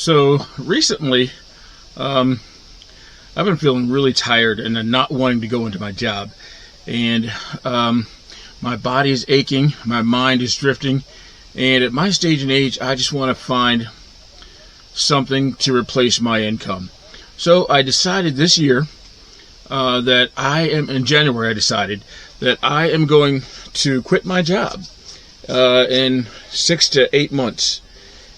So recently, I've been feeling really tired and not wanting to go into my job. And my body is aching, my mind is drifting. And at my stage in age, I just want to find something to replace my income. So I decided this year in January, I decided that I am going to quit my job in 6 to 8 months.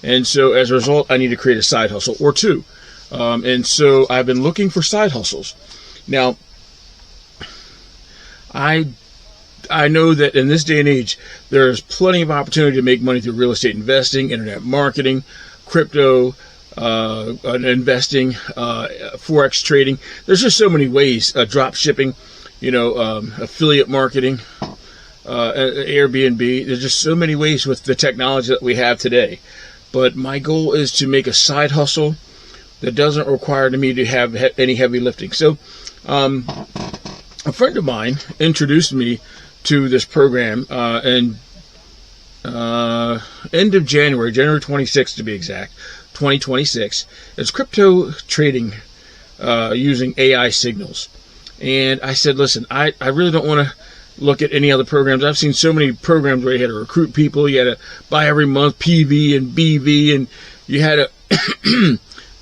And so as a result, I need to create a side hustle or two. And so I've been looking for side hustles. Now, I know that in this day and age, there's plenty of opportunity to make money through real estate investing, internet marketing, crypto, investing, forex trading. There's just so many ways. Drop shipping, affiliate marketing, Airbnb. There's just so many ways with the technology that we have today. But my goal is to make a side hustle that doesn't require me to have any heavy lifting. So, a friend of mine introduced me to this program in end of January 26th to be exact, 2026. It's crypto trading using AI signals. And I said, listen, I really don't want to look at any other programs. I've seen so many programs where you had to recruit people, you had to buy every month PV and BV, and you had to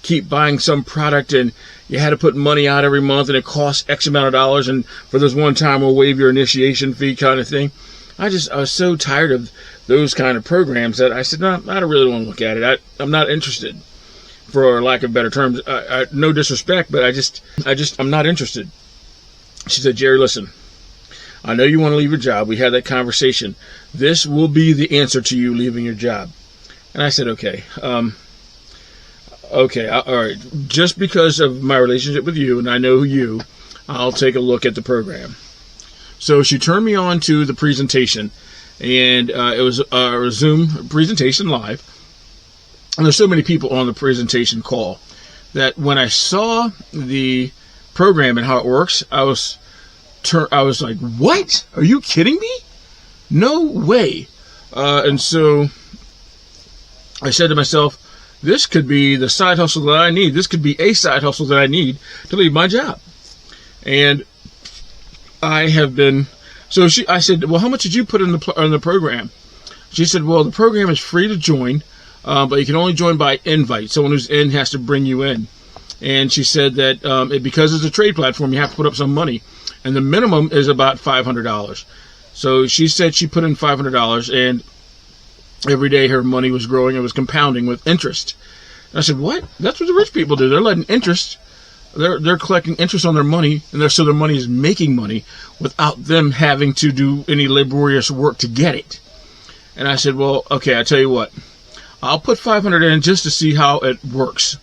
keep buying some product, and you had to put money out every month, and it costs X amount of dollars, and for this one time we'll waive your initiation fee kind of thing. I was so tired of those kind of programs that I said, no, I don't really want to look at it. I'm not interested, for lack of better terms. No disrespect, but I'm not interested. She said, Jerry, listen, I know you want to leave your job. We had that conversation. This will be the answer to you leaving your job. And I said, okay. Okay, all right. Just because of my relationship with you, and I know you, I'll take a look at the program. So she turned me on to the presentation, and it was a Zoom presentation live. And there's so many people on the presentation call that when I saw the program and how it works, I was like, what? Are you kidding me? No way. And so I said to myself, this could be the side hustle that I need. This could be a side hustle that I need to leave my job. And I said, well, how much did you put in the program? She said, well, the program is free to join, but you can only join by invite. Someone who's in has to bring you in. And she said that because it's a trade platform, you have to put up some money. And the minimum is about $500. So she said she put in $500, and every day her money was growing. It was compounding with interest. And I said, what? That's what the rich people do. They're letting interest. They're collecting interest on their money, and so their money is making money without them having to do any laborious work to get it. And I said, well, okay, I tell you what. I'll put $500 in just to see how it works.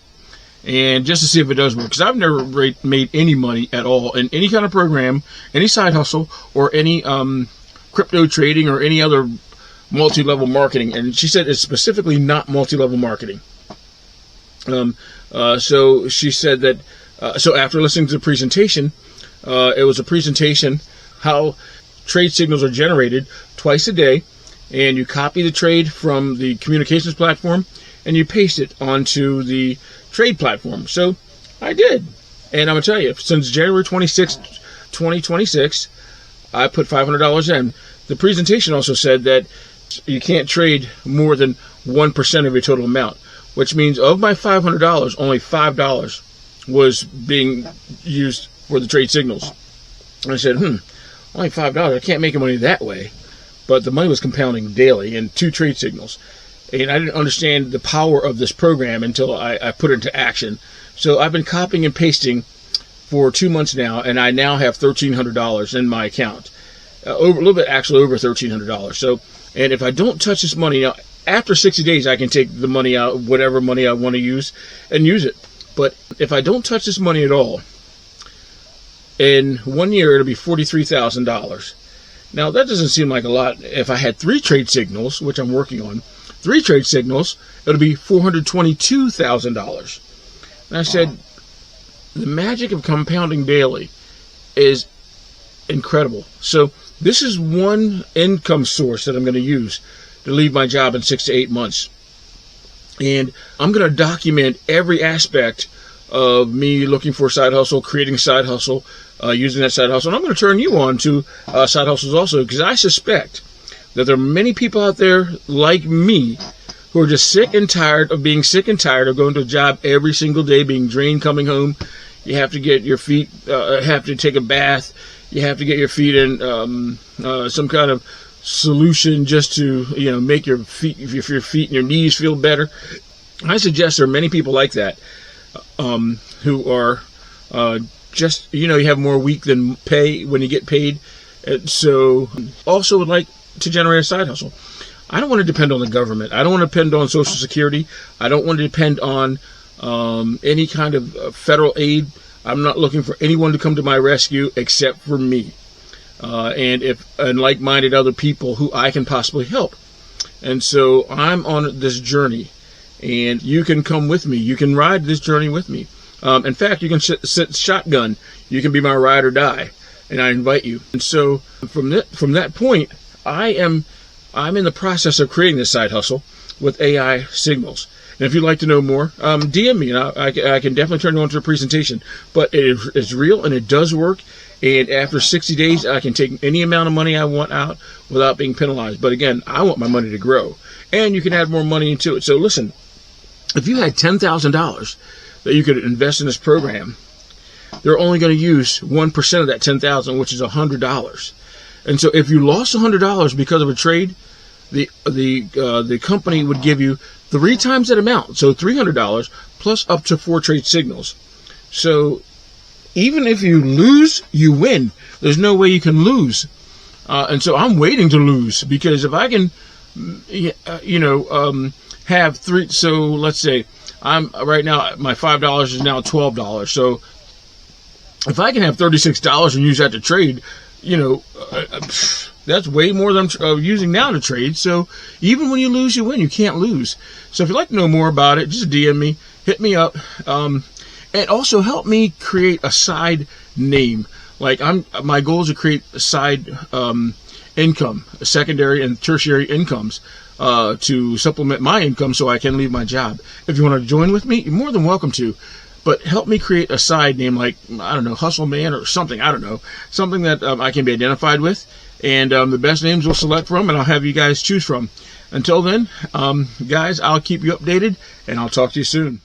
And just to see if it does work, because I've never made any money at all in any kind of program, any side hustle, or any crypto trading, or any other multi-level marketing. And she said it's specifically not multi-level marketing. So she said that, so after listening to the presentation, it was a presentation how trade signals are generated twice a day, and you copy the trade from the communications platform, and you paste it onto the trade platform. So I did. And I'm going to tell you, since January 26th, 2026, I put $500 in. The presentation also said that you can't trade more than 1% of your total amount, which means of my $500, only $5 was being used for the trade signals. And I said, only $5. I can't make money that way. But the money was compounding daily in 2 trade signals. And I didn't understand the power of this program until I put it into action. So I've been copying and pasting for 2 months now, and I now have $1,300 in my account. Over $1,300. So, and if I don't touch this money, now after 60 days, I can take the money out, whatever money I want to use, and use it. But if I don't touch this money at all, in 1 year, it'll be $43,000. Now, that doesn't seem like a lot. If I had 3 trade signals, which I'm working on, 3 trade signals, it'll be $422,000. And I said, the magic of compounding daily is incredible. So this is one income source that I'm going to use to leave my job in 6 to 8 months. And I'm going to document every aspect of me looking for a side hustle, creating a side hustle, using that side hustle. And I'm going to turn you on to side hustles also, because I suspect that there are many people out there like me who are just sick and tired of being sick and tired of going to a job every single day, being drained, coming home. You have to get your feet, have to take a bath. You have to get your feet in some kind of solution just to, make your feet and your knees feel better. I suggest there are many people like that who are just, you have more week than pay when you get paid. And so also would like to generate a side hustle. I don't want to depend on the government. I don't want to depend on Social Security. I don't want to depend on any kind of federal aid. I'm not looking for anyone to come to my rescue except for me. And like-minded other people who I can possibly help. And so I'm on this journey, and you can come with me. You can ride this journey with me. In fact, you can sit shotgun. You can be my ride or die, and I invite you. And so from that point, I'm in the process of creating this side hustle with AI signals. And if you'd like to know more, DM me, and I can definitely turn you on to a presentation. But it's real, and it does work. And after 60 days, I can take any amount of money I want out without being penalized. But again, I want my money to grow. And you can add more money into it. So listen, if you had $10,000 that you could invest in this program, they're only going to use 1% of that $10,000, which is $100. And so if you lost $100 because of a trade, the company would give you 3 times that amount, so $300 plus up to 4 trade signals. So even if you lose, you win. There's no way you can lose. And so I'm waiting to lose, because if I can, have 3. So let's say I'm right now, my $5 is now $12. So if I can have $36 and use that to trade, that's way more than I'm using now to trade. So even when you lose, you win. You can't lose. So if you'd like to know more about it, just DM me, hit me up, and also help me create a side name. Like my goal is to create a side income, secondary and tertiary incomes to supplement my income so I can leave my job. If you want to join with me, you're more than welcome to. But help me create a side name, like, I don't know, Hustle Man or something. I don't know. Something that I can be identified with. And the best names we'll select from, and I'll have you guys choose from. Until then, guys, I'll keep you updated, and I'll talk to you soon.